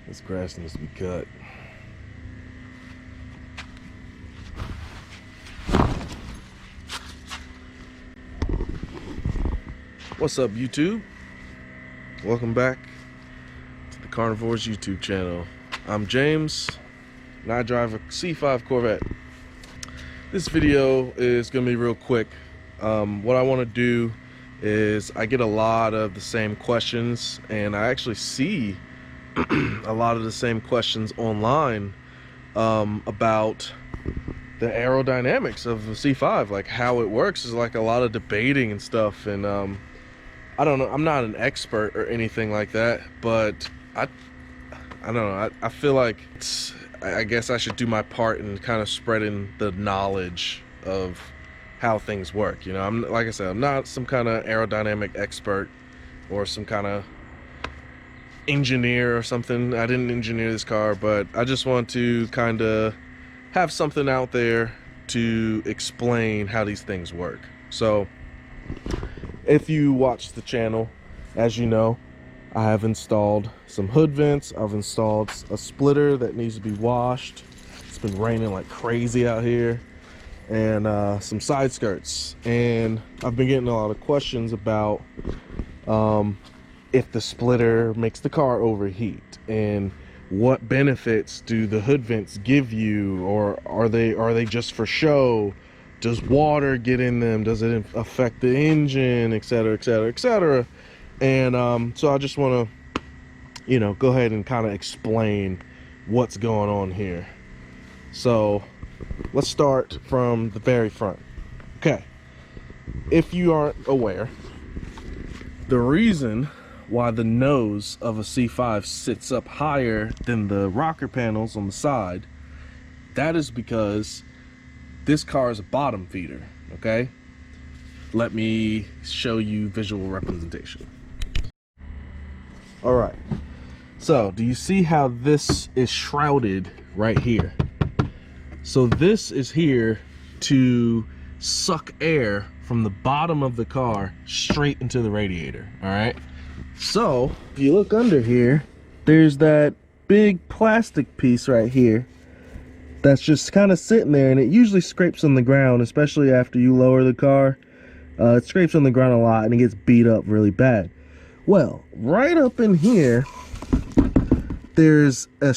This grass needs to be cut. What's up, YouTube? Welcome back to the CAR-NIVORES YouTube channel. I'm James, and I drive a C5 Corvette. This video is gonna be real quick. What I want to do is I get a lot of the same questions, and I actually see a lot of the same questions online about the aerodynamics of the C5, like how it works. Is like a lot of debating and stuff, and I don't know, I'm not an expert or anything like that, but I don't know, I feel like I guess I should do my part in kind of spreading the knowledge of how things work. You know, I'm, like I said, I'm not some kind of aerodynamic expert or some kind of engineer or something. I didn't engineer this car, but I just want to kind of have something out there to explain how these things work. So if you watch the channel, as you know, I have installed some hood vents. I've installed a splitter that needs to be washed. It's been raining like crazy out here. And some side skirts. And I've been getting a lot of questions about if the splitter makes the car overheat, and what benefits do the hood vents give you, or are they just for show? Does water get in them? Does it affect the engine, etc., etc., etc.? And so I just want to, you know, go ahead and kind of explain what's going on here. So let's start from the very front. Okay, if you aren't aware, the reason why the nose of a C5 sits up higher than the rocker panels on the side, that is because this car is a bottom feeder. Okay, let me show you visual representation. All right, so do you see how this is shrouded right here? So this is here to suck air from the bottom of the car straight into the radiator. All right, so if you look under here, there's that big plastic piece right here that's just kind of sitting there, and it usually scrapes on the ground, especially after you lower the car. It scrapes on the ground a lot and it gets beat up really bad. Well, right up in here, there's a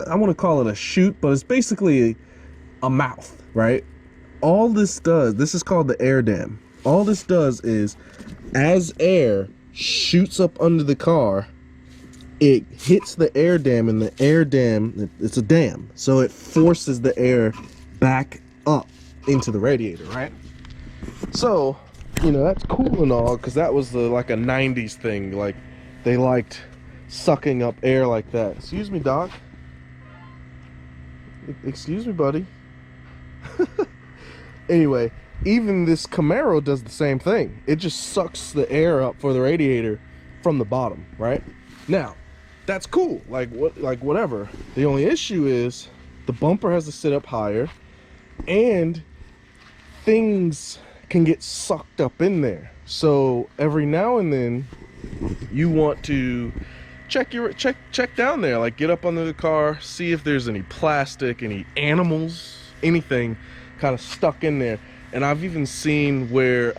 I want to call it a chute, but it's basically a mouth, right? All this does, this is called the air dam. All this does is, as air shoots up under the car, it hits the air dam, and the air dam, it's a dam, so it forces the air back up into the radiator, right? So, you know, that's cool and all, because that was like a 90s thing. Like, they liked sucking up air like that. Excuse me, Doc. Excuse me, buddy. Anyway, even this Camaro does the same thing. It just sucks the air up for the radiator from the bottom, right? Now, that's cool, like whatever. The only issue is the bumper has to sit up higher, and things can get sucked up in there. So every now and then you want to check down there, like get up under the car, see if there's any plastic, any animals, anything kind of stuck in there. And I've even seen where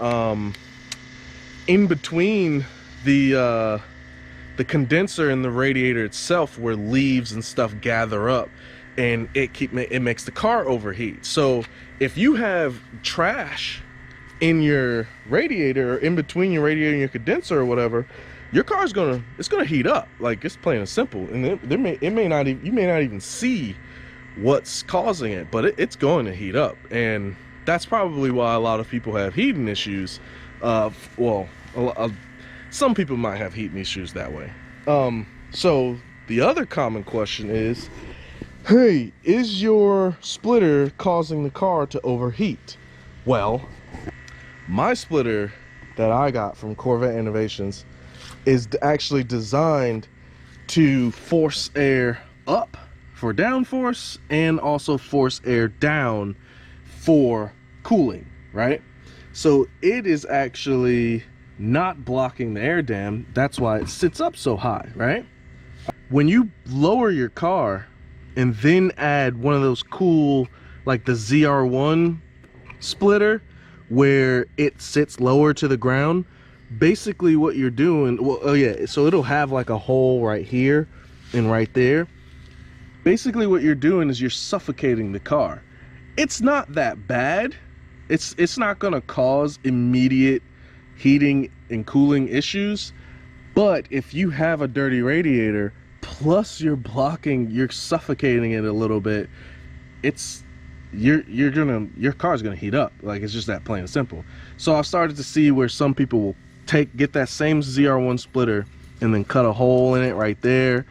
in between the condenser and the radiator itself, where leaves and stuff gather up, and it makes the car overheat. So if you have trash in your radiator, or in between your radiator and your condenser or whatever, your car's gonna heat up. Like, it's plain and simple. And you may not even see what's causing it, but it's going to heat up. And that's probably why a lot of people have heating issues. Well, some people might have heating issues that way. So the other common question is, hey, is your splitter causing the car to overheat? Well, my splitter that I got from Corvette Innovations is actually designed to force air up for downforce, and also force air down for cooling, right? So it is actually not blocking the air dam. That's why it sits up so high, right? When you lower your car and then add one of those cool, like the ZR1 splitter, where it sits lower to the ground, basically what you're doing, well, oh yeah, so it'll have like a hole right here and right there. Basically what you're doing is you're suffocating the car. It's not that bad. It's not gonna cause immediate heating and cooling issues, but if you have a dirty radiator plus you're suffocating it a little bit, your car's gonna heat up. Like, it's just that plain and simple. So I've started to see where some people will get that same ZR1 splitter and then cut a hole in it right there.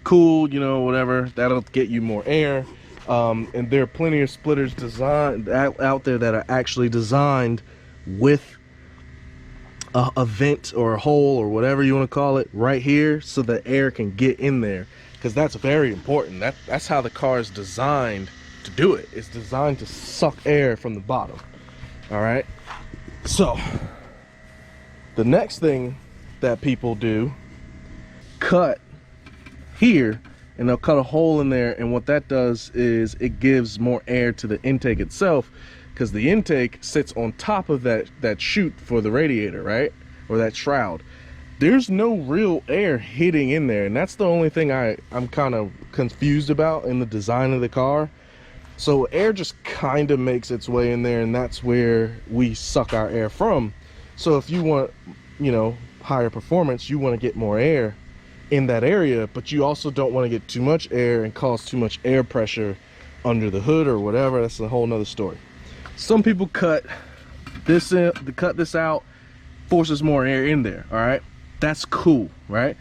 Cool, you know, whatever, that'll get you more air. And there are plenty of splitters designed out there that are actually designed with a vent or a hole or whatever you want to call it right here, so the air can get in there, because that's very important. That's how the car is designed to do it. It's designed to suck air from the bottom. All right, so the next thing that people do, cut here, and they'll cut a hole in there, and what that does is it gives more air to the intake itself, because the intake sits on top of that chute for the radiator, right? Or that shroud. There's no real air hitting in there, and that's the only thing I'm kind of confused about in the design of the car. So air just kind of makes its way in there, and that's where we suck our air from. So if you want, you know, higher performance, you want to get more air in that area, but you also don't want to get too much air and cause too much air pressure under the hood or whatever. That's a whole nother story. Some people cut this out, forces more air in there. All right, that's cool, right?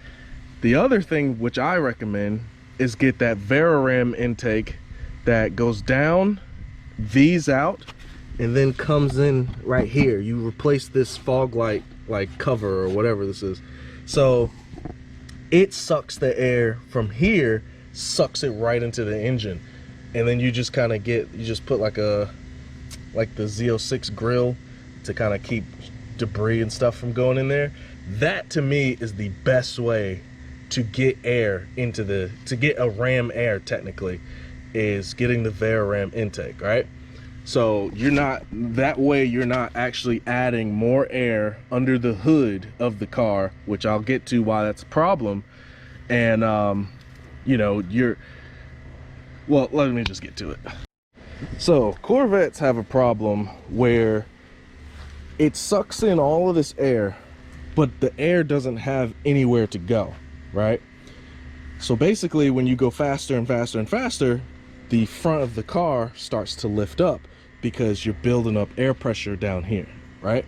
The other thing which I recommend is get that Veraram intake that goes down, V's out, and then comes in right here. You replace this fog light like cover or whatever this is, so it sucks the air from here, sucks it right into the engine, and then you just kind of put like the Z06 grill to kind of keep debris and stuff from going in there. That to me is the best way to get air into to get a ram air, technically, is getting the Veraram intake, right? So you're not actually adding more air under the hood of the car, which I'll get to why that's a problem. And you know, well, let me just get to it. So Corvettes have a problem where it sucks in all of this air, but the air doesn't have anywhere to go, right? So basically, when you go faster and faster and faster, the front of the car starts to lift up because you're building up air pressure down here, right?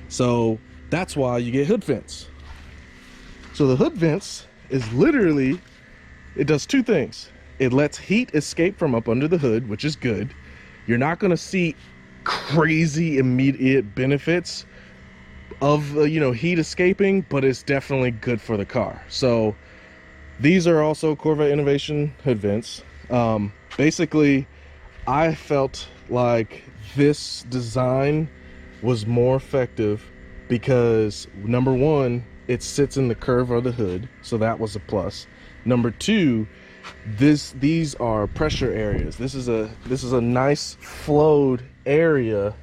So that's why you get hood vents. So the hood vents is literally, it does two things. It lets heat escape from up under the hood, which is good. You're not going to see crazy immediate benefits of you know, heat escaping, but it's definitely good for the car. So these are also Corvette Innovation hood vents. Basically, I felt like this design was more effective because, number one, it sits in the curve of the hood, so that was a plus. Number two, these are pressure areas. This is a nice flowed area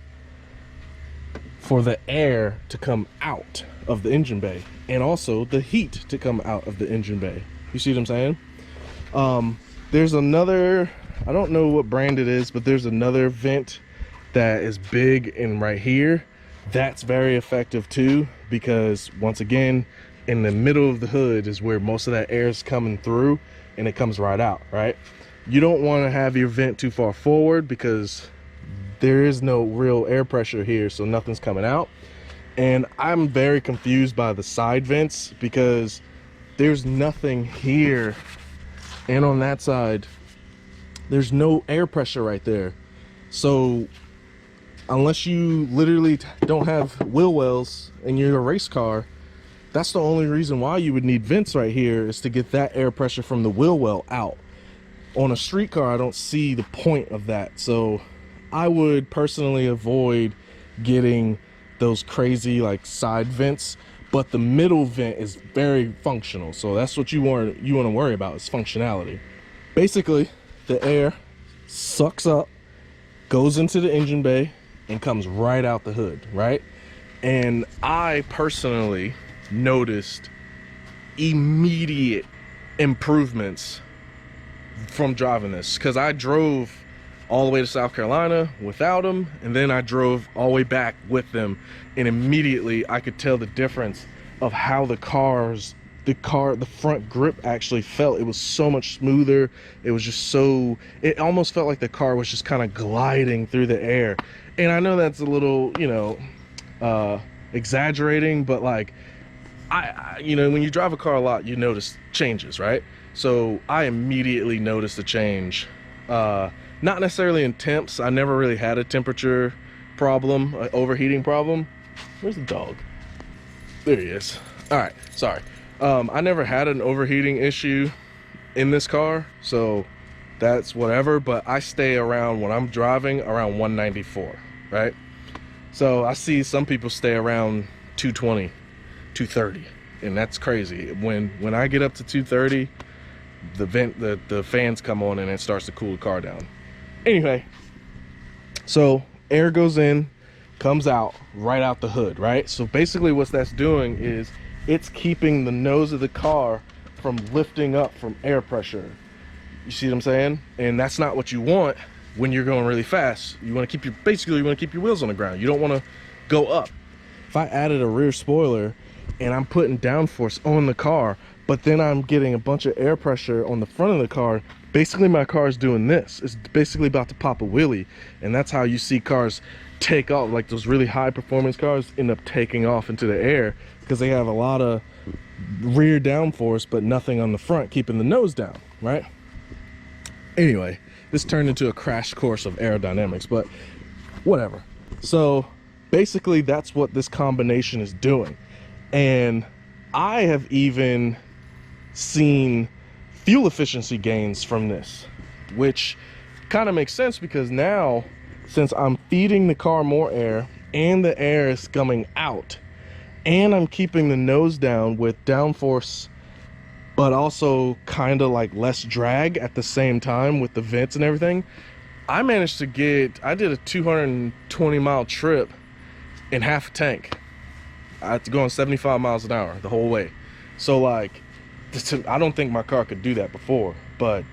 for the air to come out of the engine bay, and also the heat to come out of the engine bay. You see what I'm saying? There's another, I don't know what brand it is, but there's another vent that is big and right here. That's very effective too, because once again, in the middle of the hood is where most of that air is coming through, and it comes right out, right? You don't want to have your vent too far forward because there is no real air pressure here, so nothing's coming out. And I'm very confused by the side vents because there's nothing here, and on that side there's no air pressure right there. So unless you literally don't have wheel wells and you're a race car, that's the only reason why you would need vents right here, is to get that air pressure from the wheel well out. On a street car, I don't see the point of that. So I would personally avoid getting those crazy like side vents, but the middle vent is very functional. So that's what you want to worry about, is functionality. Basically, the air sucks up, goes into the engine bay, and comes right out the hood, right? And I personally noticed immediate improvements from driving this, because I drove all the way to South Carolina without them, and then I drove all the way back with them, and immediately I could tell the difference of how the front grip actually felt. It was so much smoother. It was just so, it almost felt like the car was just kind of gliding through the air. And I know that's a little, you know, exaggerating, but like, I you know, when you drive a car a lot, you notice changes, right? So I immediately noticed a change. Not necessarily in temps. I never really had a temperature problem, an overheating problem. Where's the dog? There he is. All right, sorry. I never had an overheating issue in this car, so that's whatever, but I stay around, when I'm driving, around 194, right? So I see some people stay around 220, 230, and that's crazy. When I get up to 230, the fans come on and it starts to cool the car down. Anyway, so air goes in, comes out right out the hood, right? So basically what that's doing is it's keeping the nose of the car from lifting up from air pressure. You see what I'm saying? And that's not what you want when you're going really fast. You want to keep your wheels on the ground. You don't want to go up. If I added a rear spoiler and I'm putting downforce on the car, but then I'm getting a bunch of air pressure on the front of the car, basically my car is doing this. It's basically about to pop a wheelie, and that's how you see cars take off. Like those really high performance cars end up taking off into the air because they have a lot of rear downforce but nothing on the front keeping the nose down, right? Anyway, this turned into a crash course of aerodynamics, but whatever. So basically that's what this combination is doing. And I have even seen fuel efficiency gains from this, which kind of makes sense because now, since I'm feeding the car more air and the air is coming out, and I'm keeping the nose down with downforce, but also kind of like less drag at the same time with the vents and everything, I managed to I did a 220 mile trip in half a tank. I had to go on 75 miles an hour the whole way. So like, I don't think my car could do that before, but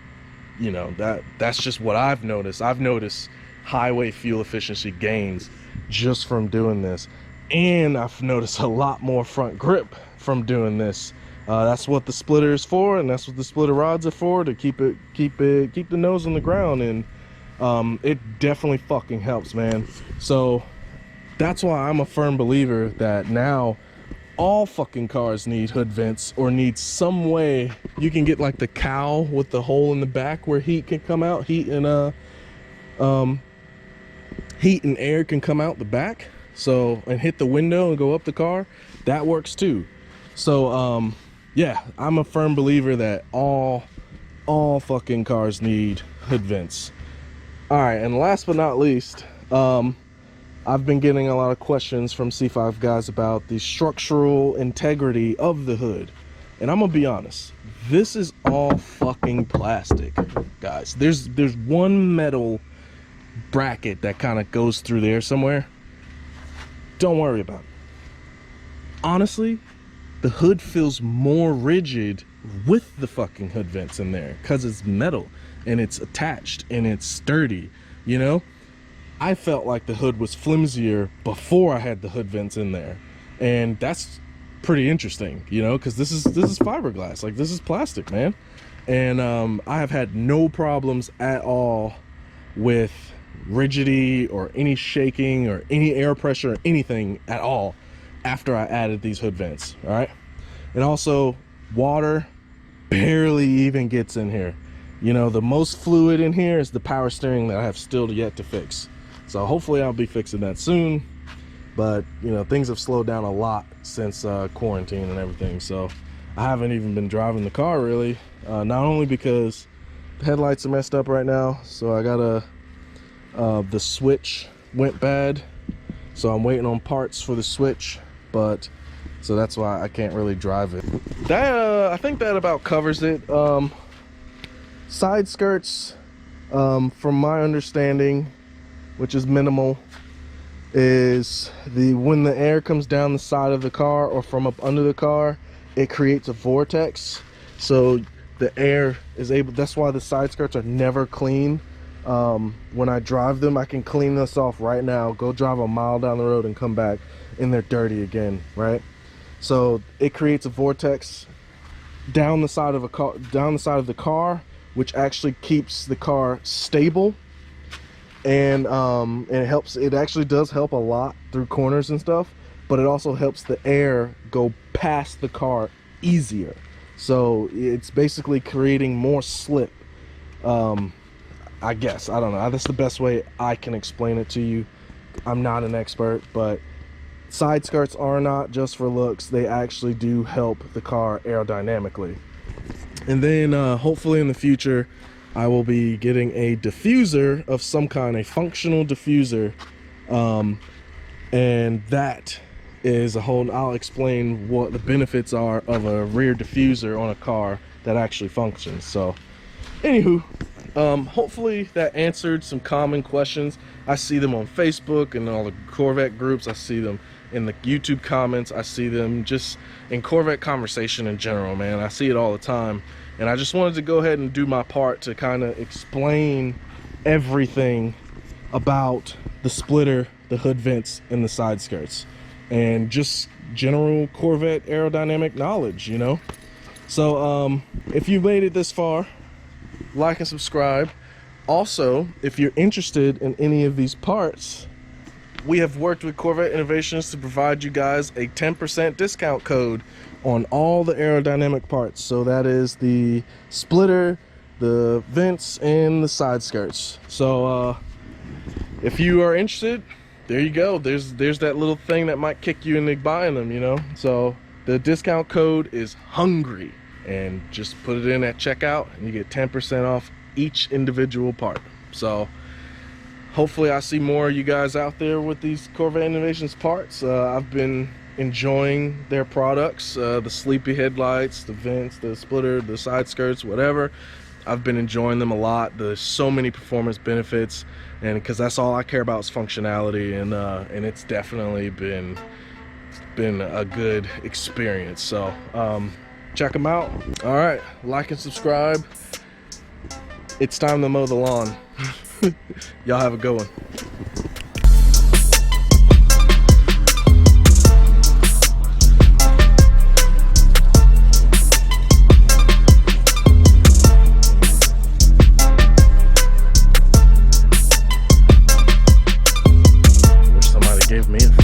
you know, that's just what I've noticed. I've noticed highway fuel efficiency gains just from doing this, and I've noticed a lot more front grip from doing this. That's what the splitter is for, and that's what the splitter rods are for, to keep the nose on the ground. And it definitely fucking helps, man. So that's why I'm a firm believer that now all fucking cars need hood vents, or need some way you can get like the cowl with the hole in the back where heat can come out, heat and air can come out the back, so, and hit the window and go up the car. That works too. So yeah, I'm a firm believer that all fucking cars need hood vents. All right, and last but not least, I've been getting a lot of questions from C5 guys about the structural integrity of the hood. And I'm gonna be honest, this is all fucking plastic, guys. There's one metal bracket that kind of goes through there somewhere. Don't worry about it. Honestly, the hood feels more rigid with the fucking hood vents in there because it's metal and it's attached and it's sturdy, you know? I felt like the hood was flimsier before I had the hood vents in there, and that's pretty interesting, you know, because this is fiberglass, like this is plastic, man. And I have had no problems at all with rigidity or any shaking or any air pressure or anything at all after I added these hood vents. All right, and also water barely even gets in here. You know, the most fluid in here is the power steering that I have still yet to fix. So hopefully I'll be fixing that soon. But, you know, things have slowed down a lot since quarantine and everything. So I haven't even been driving the car really. Not only because the headlights are messed up right now. So I got the switch went bad. so I'm waiting on parts for the switch, but so that's why I can't really drive it. That I think that about covers it. Side skirts, from my understanding, which is minimal, is when the air comes down the side of the car or from up under the car, it creates a vortex, so the air is able, that's why the side skirts are never clean. When I drive them, I can clean this off right now, go drive a mile down the road and come back and they're dirty again, right? So it creates a vortex down the side of the car, which actually keeps the car stable, and it actually does help a lot through corners and stuff, but it also helps the air go past the car easier. So it's basically creating more slip. I guess, I don't know, that's the best way I can explain it to you. I'm not an expert, but side skirts are not just for looks, they actually do help the car aerodynamically. And then hopefully in the future I will be getting a diffuser of some kind, a functional diffuser, and that is a whole, I'll explain what the benefits are of a rear diffuser on a car that actually functions. So anywho, hopefully that answered some common questions. I see them on Facebook and all the Corvette groups, I see them in the YouTube comments, I see them just in Corvette conversation in general, man. I see it all the time, and I just wanted to go ahead and do my part to kind of explain everything about the splitter, the hood vents, and the side skirts, and just general Corvette aerodynamic knowledge, you know. So if you made it this far, like and subscribe. Also, if you're interested in any of these parts, we have worked with Corvette Innovations to provide you guys a 10% discount code on all the aerodynamic parts. So that is the splitter, the vents, and the side skirts. So if you are interested, there you go. There's that little thing that might kick you into buying them, you know. So the discount code is HUNGRY, and just put it in at checkout and you get 10% off each individual part. So hopefully I see more of you guys out there with these Corvette Innovations parts. I've been enjoying their products, the sleepy headlights, the vents, the splitter, the side skirts, whatever. I've been enjoying them a lot. There's so many performance benefits, and because that's all I care about is functionality, and it's definitely been a good experience. So check them out. All right, like and subscribe. It's time to mow the lawn. Y'all have a good one. Wish somebody gave me a